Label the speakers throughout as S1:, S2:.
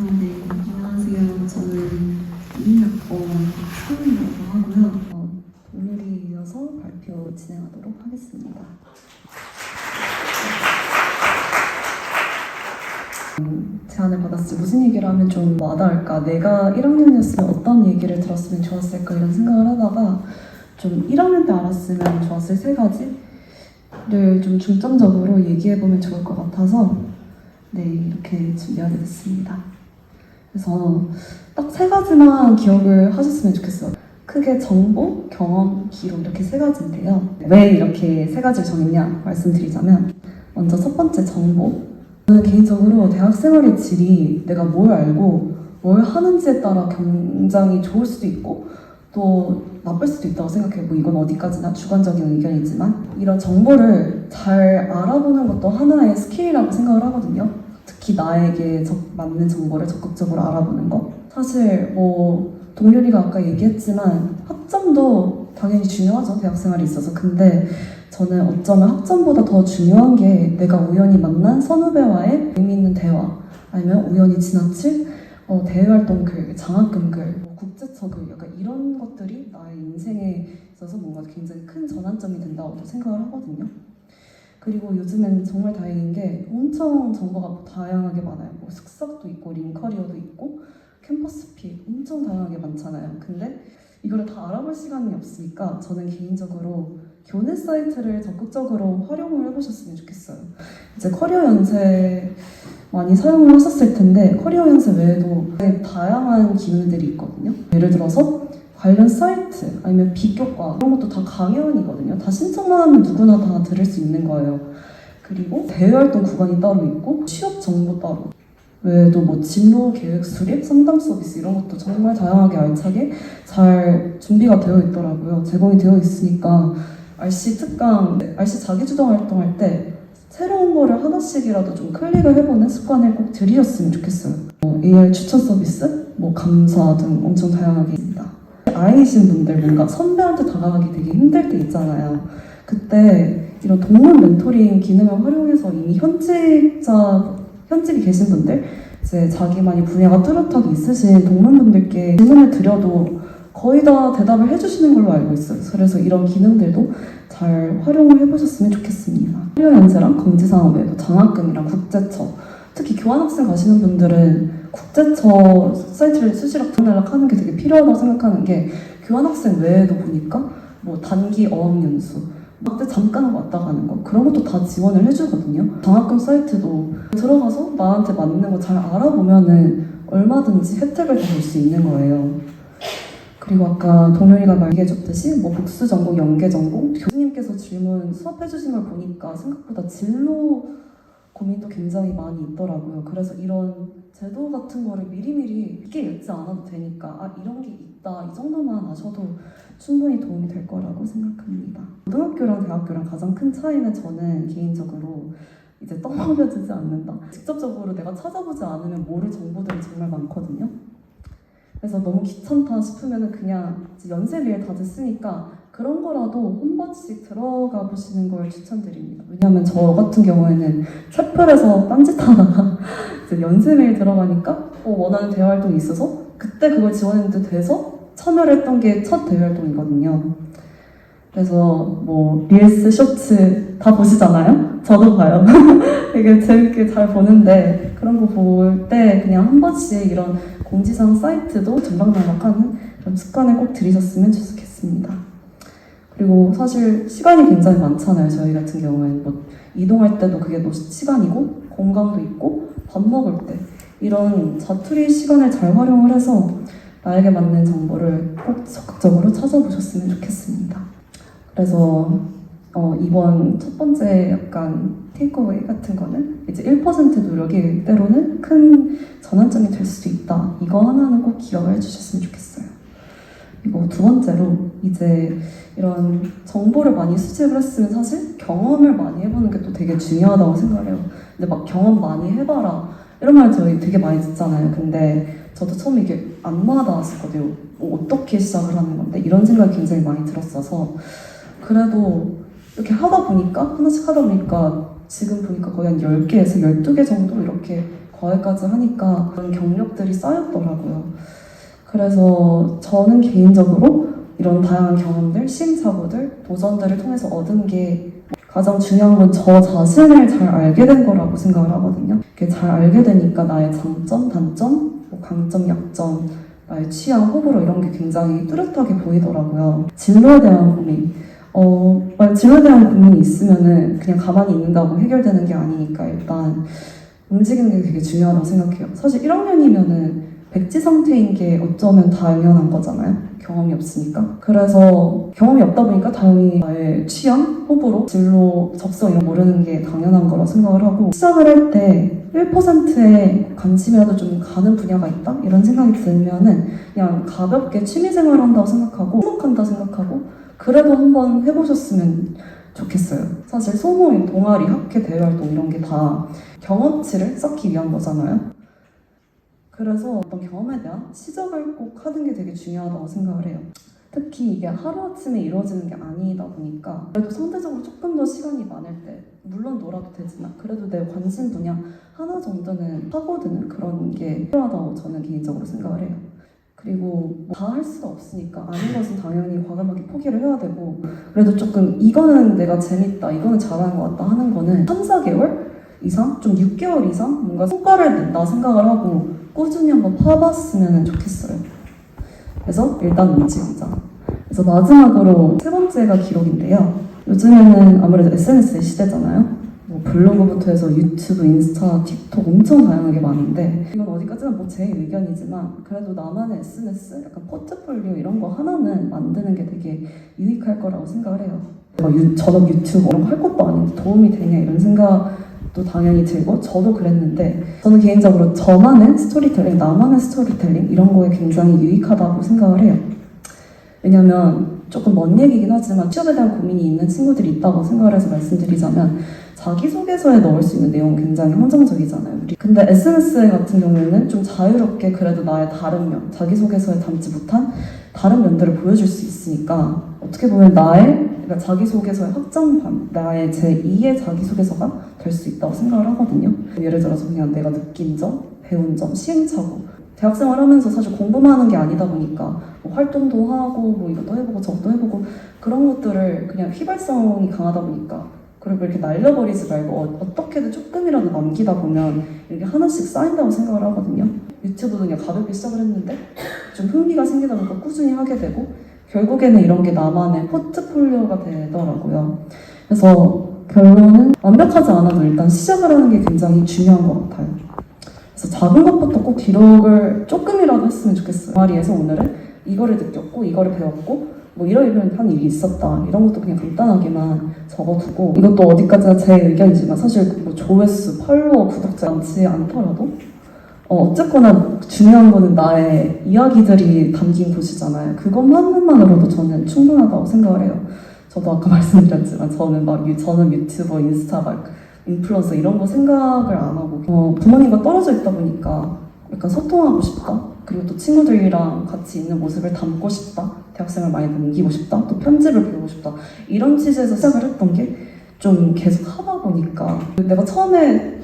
S1: 네, 안녕하세요. 저는 2학번 박소은이라고 하고요. 오늘이 이어서 발표 진행하도록 하겠습니다. 제안을 받았을 때 무슨 얘기를 하면 좀 와닿을까? 내가 1학년이었으면 어떤 얘기를 들었으면 좋았을까? 이런 생각을 하다가 좀 1학년 때 알았으면 좋았을 세 가지를 좀 중점적으로 얘기해보면 좋을 것 같아서 네, 이렇게 준비하게 됐습니다. 그래서 딱 세 가지만 기억을 하셨으면 좋겠어요. 크게 정보, 경험, 기록 이렇게 세 가지인데요. 왜 이렇게 세 가지를 정했냐 말씀드리자면 먼저 첫 번째 정보. 저는 개인적으로 대학 생활의 질이 내가 뭘 알고 뭘 하는지에 따라 굉장히 좋을 수도 있고 또 나쁠 수도 있다고 생각해요. 뭐 이건 어디까지나 주관적인 의견이지만 이런 정보를 잘 알아보는 것도 하나의 스킬이라고 생각을 하거든요. 특히 나에게 맞는 정보를 적극적으로 알아보는 거. 사실 뭐 동료리가 아까 얘기했지만 학점도 당연히 중요하죠. 대학생활에 있어서. 근데 저는 어쩌면 학점보다 더 중요한 게 내가 우연히 만난 선후배와의 의미 있는 대화 아니면 우연히 지나칠 대외활동 글, 장학금 글, 국제처 글 약간 이런 것들이 나의 인생에 있어서 뭔가 굉장히 큰 전환점이 된다고 생각을 하거든요. 그리고 요즘엔 정말 다행인 게 엄청 정보가 다양하게 많아요. 뭐 숙삭도 있고 링커리어도 있고 캠퍼스픽 엄청 다양하게 많잖아요. 근데 이거를 다 알아볼 시간이 없으니까 저는 개인적으로 교내 사이트를 적극적으로 활용을 해보셨으면 좋겠어요. 이제 커리어 연세 많이 사용을 하셨을 텐데 커리어 연세 외에도 다양한 기능들이 있거든요. 예를 들어서 관련 사이트 아니면 비교과 이런 것도 다 강연이거든요. 다 신청만 하면 누구나 다 들을 수 있는 거예요. 그리고 대외활동 구간이 따로 있고 취업 정보 따로 외에도 뭐 진로 계획 수립, 상담 서비스 이런 것도 정말 다양하게 알차게 잘 준비가 되어 있더라고요. 제공이 되어 있으니까 RC 특강, RC 자기주도 활동할 때 새로운 거를 하나씩이라도 좀 클릭을 해보는 습관을 꼭 들이셨으면 좋겠어요. AR 추천 서비스, 뭐 강사 등 엄청 다양하게 있습니다. 아이이신 분들 뭔가 선배한테 다가가기 되게 힘들 때 있잖아요. 그때 이런 동문 멘토링 기능을 활용해서 이미 현직이 계신 분들, 이제 자기만의 분야가 뚜렷하게 있으신 동문분들께 질문을 드려도 거의 다 대답을 해주시는 걸로 알고 있어요. 그래서 이런 기능들도 잘 활용을 해보셨으면 좋겠습니다. 커리어 연세랑 공지사항 외에도 장학금이랑 국제처, 특히 교환학생 가시는 분들은 국제처 사이트를 수시락 들락하는 게 되게 필요하다고 생각하는 게 교환학생 외에도 보니까 뭐 단기 어학연수 그때 잠깐 왔다 가는 거 그런 것도 다 지원을 해주거든요. 장학금 사이트도 들어가서 나한테 맞는 거 잘 알아보면은 얼마든지 혜택을 더 볼 수 있는 거예요. 그리고 아까 동료이가 말해줬듯이 뭐 복수 전공, 연계 전공 교수님께서 질문 수업해주신 걸 보니까 생각보다 진로 고민도 굉장히 많이 있더라고요. 그래서 이런 제도 같은 거를 미리미리 깊게 읽지 않아도 되니까 이런 게 있다 이 정도만 아셔도 충분히 도움이 될 거라고 생각합니다. 고등학교랑 대학교랑 가장 큰 차이는 저는 개인적으로 이제 떠먹여지지 않는다. 직접적으로 내가 찾아보지 않으면 모를 정보들이 정말 많거든요. 그래서 너무 귀찮다 싶으면 그냥 연세리에 다 됐으니까 그런 거라도 한 번씩 들어가 보시는 걸 추천드립니다. 왜냐하면 저 같은 경우에는 채플에서 딴짓하다가 이제 연세메일 들어가니까 원하는 대외활동이 있어서 그때 그걸 지원했는데 돼서 참여를 했던 게 첫 대외활동이거든요. 그래서 뭐 릴스, 쇼츠 다 보시잖아요? 저도 봐요. 되게 재밌게 잘 보는데 그런 거 볼 때 그냥 한 번씩 이런 공지사항 사이트도 전방날락하는 그런 습관을 꼭 들이셨으면 좋겠습니다. 그리고 사실 시간이 굉장히 많잖아요. 저희 같은 경우에는 뭐 이동할 때도 그게 또 시간이고 공강도 있고 밥 먹을 때 이런 자투리 시간을 잘 활용을 해서 나에게 맞는 정보를 꼭 적극적으로 찾아보셨으면 좋겠습니다. 그래서 이번 첫 번째 약간 테이크어웨이 같은 거는 이제 1% 노력이 때로는 큰 전환점이 될 수도 있다. 이거 하나는 꼭 기억을 해주셨으면 좋겠어요. 그리고 두 번째로 이제 이런 정보를 많이 수집을 했으면 사실 경험을 많이 해보는 게 또 되게 중요하다고 생각해요. 근데 막 경험 많이 해봐라 이런 말 저희 되게 많이 듣잖아요. 근데 저도 처음에 이게 안 와닿았었거든요. 어떻게 시작을 하는 건데 이런 생각이 굉장히 많이 들었어서 그래도 이렇게 하다 보니까 하나씩 하다 보니까 지금 보니까 거의 한 10개에서 12개 정도 이렇게 과외까지 하니까 그런 경력들이 쌓였더라고요. 그래서 저는 개인적으로 이런 다양한 경험들, 시행착오들, 도전들을 통해서 얻은 게 가장 중요한 건 저 자신을 잘 알게 된 거라고 생각을 하거든요. 이렇게 잘 알게 되니까 나의 장점, 단점, 뭐 강점, 약점, 나의 취향, 호불호 이런 게 굉장히 뚜렷하게 보이더라고요. 진로에 대한 고민. 진로에 대한 고민이 있으면은 그냥 가만히 있는다고 해결되는 게 아니니까 일단 움직이는 게 되게 중요하다고 생각해요. 사실 1학년이면은 백지 상태인 게 어쩌면 당연한 거잖아요. 경험이 없으니까. 그래서 경험이 없다 보니까 당연히 나의 취향, 호불호, 진로, 적성 이런 거 모르는 게 당연한 거라 생각을 하고 시작을 할 때 1%의 관심이라도 좀 가는 분야가 있다? 이런 생각이 들면은 그냥 가볍게 취미생활 한다고 생각하고 행복한다 생각하고 그래도 한번 해보셨으면 좋겠어요. 사실 소모임, 동아리, 학회, 대외활동 이런 게 다 경험치를 쌓기 위한 거잖아요. 그래서 어떤 경험에 대한 시작을 꼭 하는 게 되게 중요하다고 생각을 해요. 특히 이게 하루아침에 이루어지는 게 아니다 보니까 그래도 상대적으로 조금 더 시간이 많을 때 물론 놀아도 되지만 그래도 내 관심 분야 하나 정도는 파고드는 그런 게 필요하다고 저는 개인적으로 생각을 해요. 그리고 다 할 수가 없으니까 아닌 것은 당연히 과감하게 포기를 해야 되고 그래도 조금 이거는 내가 재밌다, 이거는 잘하는 것 같다 하는 거는 3, 4개월 이상? 좀 6개월 이상? 뭔가 성과를 낸다 생각을 하고 꾸준히 한번 파봤으면 좋겠어요. 그래서 일단 움직이자. 그래서 마지막으로 세 번째가 기록인데요. 요즘에는 아무래도 SNS의 시대잖아요. 뭐 블로그부터 해서 유튜브, 인스타, 틱톡 엄청 다양하게 많은데 이건 어디까지나 뭐 제 의견이지만 그래도 나만의 SNS, 약간 포트폴리오 이런 거 하나는 만드는 게 되게 유익할 거라고 생각을 해요. 저도 유튜브 이런 거 할 것도 아닌데 도움이 되냐 이런 생각도 당연히 들고 저도 그랬는데 저는 개인적으로 저만의 스토리텔링, 나만의 스토리텔링 이런 거에 굉장히 유익하다고 생각을 해요. 왜냐면 조금 먼 얘기긴 하지만 취업에 대한 고민이 있는 친구들이 있다고 생각을 해서 말씀드리자면 자기소개서에 넣을 수 있는 내용은 굉장히 한정적이잖아요. 근데 SNS 같은 경우에는 좀 자유롭게 그래도 나의 다른 면, 자기소개서에 담지 못한 다른 면들을 보여줄 수 있으니까 어떻게 보면 그러니까 자기소개서의 확장판, 나의 제2의 자기소개서가 될 수 있다고 생각을 하거든요. 예를 들어서 그냥 내가 느낀 점, 배운 점, 시행착오. 대학생활 하면서 사실 공부만 하는 게 아니다 보니까 뭐 활동도 하고 뭐 이것도 해보고 저것도 해보고 그런 것들을 그냥 휘발성이 강하다 보니까 그리고 이렇게 날려버리지 말고 어떻게든 조금이라도 남기다 보면 이렇게 하나씩 쌓인다고 생각을 하거든요. 유튜브도 그냥 가볍게 시작을 했는데 좀 흥미가 생기다 보니까 꾸준히 하게 되고 결국에는 이런 게 나만의 포트폴리오가 되더라고요. 그래서 결론은 완벽하지 않아도 일단 시작을 하는 게 굉장히 중요한 것 같아요. 그래서 작은 것부터 꼭 기록을 조금이라도 했으면 좋겠어요. 동아리에서 오늘은 이거를 느꼈고 이거를 배웠고 뭐 이런 한 일이 있었다 이런 것도 그냥 간단하게만 적어두고 이것도 어디까지나 제 의견이지만 사실 뭐 조회수, 팔로워, 구독자 많지 않더라도 어쨌거나 중요한 거는 나의 이야기들이 담긴 곳이잖아요. 그것만으로도 저는 충분하다고 생각을 해요. 저도 아까 말씀드렸지만 저는 유튜버, 인스타 막 인플루언서 이런 거 생각을 안 하고 부모님과 떨어져 있다 보니까 약간 소통하고 싶다. 그리고 또 친구들이랑 같이 있는 모습을 담고 싶다. 대학생을 많이 남기고 싶다. 또 편집을 배우고 싶다. 이런 취지에서 시작을 했던 게 좀 계속 하다 보니까 내가 처음에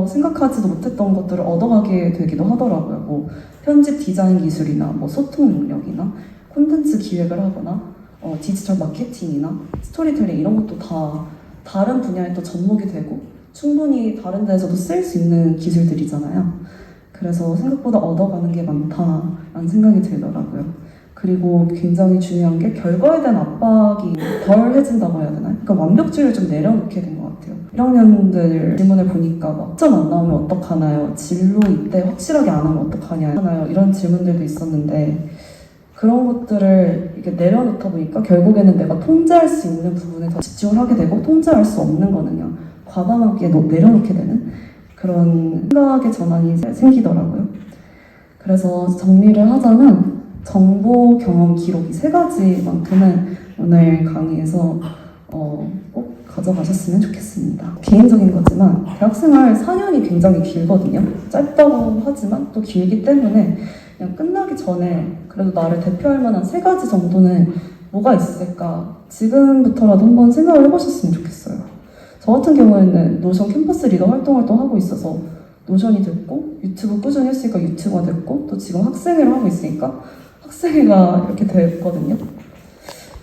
S1: 생각하지도 못했던 것들을 얻어가게 되기도 하더라고요. 뭐 편집 디자인 기술이나 뭐 소통 능력이나 콘텐츠 기획을 하거나 디지털 마케팅이나 스토리텔링 이런 것도 다 다른 분야에 또 접목이 되고 충분히 다른 데에서도 쓸 수 있는 기술들이잖아요. 그래서 생각보다 얻어가는 게 많다라는 생각이 들더라고요. 그리고 굉장히 중요한 게 결과에 대한 압박이 덜해진다고 해야 되나요? 그러니까 완벽주의를 좀 내려놓게 된 것 같아요. 1학년들 질문을 보니까 막 학점 안 나오면 어떡하나요? 진로 입대 확실하게 안 하면 어떡하나요? 이런 질문들도 있었는데 그런 것들을 이렇게 내려놓다 보니까 결국에는 내가 통제할 수 있는 부분에 더 집중을 하게 되고 통제할 수 없는 거는요. 과감하게 내려놓게 되는 그런 생각의 전환이 생기더라고요. 그래서 정리를 하자면 정보, 경험, 기록 이 세 가지만큼은 오늘 강의에서 꼭 가져가셨으면 좋겠습니다. 개인적인 거지만 대학생활 4년이 굉장히 길거든요. 짧다고 하지만 또 길기 때문에 그냥 끝나기 전에 그래도 나를 대표할 만한 세 가지 정도는 뭐가 있을까 지금부터라도 한번 생각을 해보셨으면 좋겠어요. 저 같은 경우에는 노션 캠퍼스 리더 활동을 또 하고 있어서 노션이 됐고 유튜브 꾸준히 했으니까 유튜버가 됐고 또 지금 학생회를 하고 있으니까 학생회가 이렇게 됐거든요.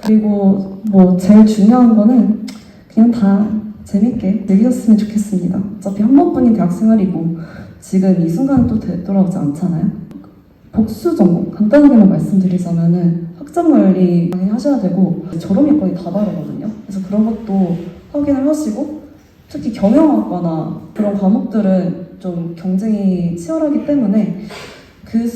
S1: 그리고 뭐 제일 중요한 거는 그냥 다 재밌게 즐기셨으면 좋겠습니다. 어차피 한 번뿐인 대학 생활이고 지금 이 순간은 또 되돌아오지 않잖아요. 복수 전공 간단하게만 말씀드리자면은 학점 관리 당연히 하셔야 되고 졸업이 거의 다 다르거든요. 그래서 그런 것도 확인을 하시고 특히 경영학과나 그런 과목들은 좀 경쟁이 치열하기 때문에 그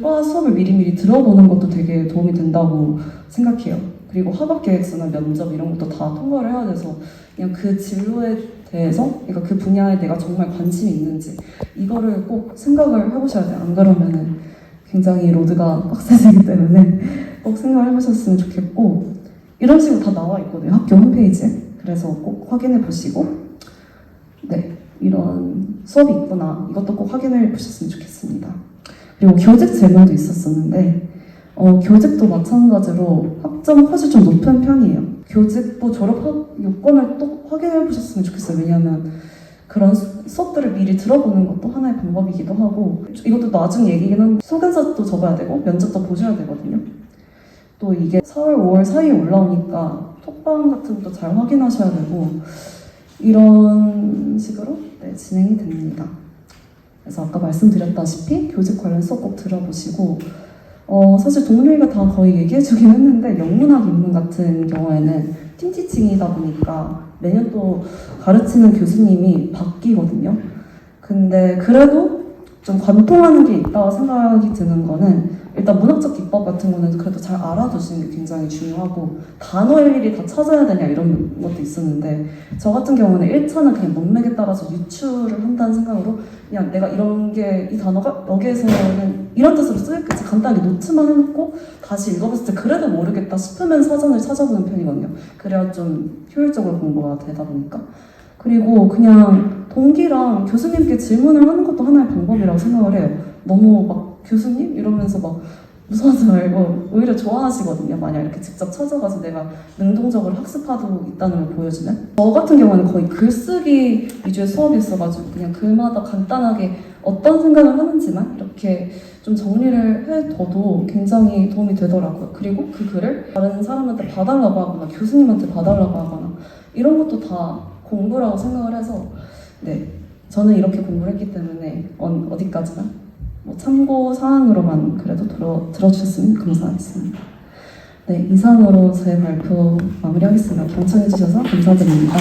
S1: 과 수업을 미리미리 들어보는 것도 되게 도움이 된다고 생각해요. 그리고 학업 계획서나 면접 이런 것도 다 통과를 해야 돼서 그냥 그 진로에 대해서, 그러니까 그 분야에 내가 정말 관심이 있는지 이거를 꼭 생각을 해보셔야 돼요. 안 그러면은 굉장히 로드가 빡세지기 때문에 꼭 생각을 해보셨으면 좋겠고 이런 식으로 다 나와 있거든요. 학교 홈페이지에. 그래서 꼭 확인해 보시고 네, 이런 수업이 있구나 이것도 꼭 확인해 보셨으면 좋겠습니다. 그리고 교직 질문도 있었었는데 교직도 마찬가지로 학점 컷이 좀 높은 편이에요. 교직부 졸업 요건을 또 확인해 보셨으면 좋겠어요. 왜냐하면 그런 수업들을 미리 들어보는 것도 하나의 방법이기도 하고 이것도 나중 얘기긴 한데 소견서도 적어야 되고 면접도 보셔야 되거든요. 또 이게 4월, 5월 사이에 올라오니까 톡방 같은 것도 잘 확인하셔야 되고 이런 식으로 네, 진행이 됩니다. 그래서 아까 말씀드렸다시피 교직 관련 수업 꼭 들어보시고 사실 동료가 다 거의 얘기해주긴 했는데 영문학 인문 같은 경우에는 팀티칭이다 보니까 매년 또 가르치는 교수님이 바뀌거든요. 근데 그래도 좀 관통하는 게 있다고 생각이 드는 거는 일단 문학적 기법 같은 거는 그래도 잘 알아두시는 게 굉장히 중요하고 단어 일일이 다 찾아야 되냐 이런 것도 있었는데 저 같은 경우는 1차는 그냥 문맥에 따라서 유추를 한다는 생각으로 그냥 내가 이런 게 이 단어가 여기에서는 이런 뜻으로 쓰였겠지 간단하게 노트만 해놓고 다시 읽어봤을 때 그래도 모르겠다 싶으면 사전을 찾아보는 편이거든요. 그래야 좀 효율적으로 공부가 되다 보니까 그리고 그냥 동기랑 교수님께 질문을 하는 것도 하나의 방법이라고 생각을 해요. 너무 막 교수님? 이러면서 막 무서워하지 말고 오히려 좋아하시거든요. 만약 이렇게 직접 찾아가서 내가 능동적으로 학습하고 있다는 걸 보여주면 저 같은 경우는 거의 글쓰기 위주의 수업이 있어가지고 그냥 글마다 간단하게 어떤 생각을 하는지만 이렇게 좀 정리를 해둬도 굉장히 도움이 되더라고요. 그리고 그 글을 다른 사람한테 봐달라고 하거나 교수님한테 봐달라고 하거나 이런 것도 다 공부라고 생각을 해서 네, 저는 이렇게 공부를 했기 때문에 어디까지나 뭐 참고 사항으로만 그래도 들어주셨으면 감사하겠습니다. 네, 이상으로 제 발표 마무리하겠습니다. 경청해주셔서 감사드립니다.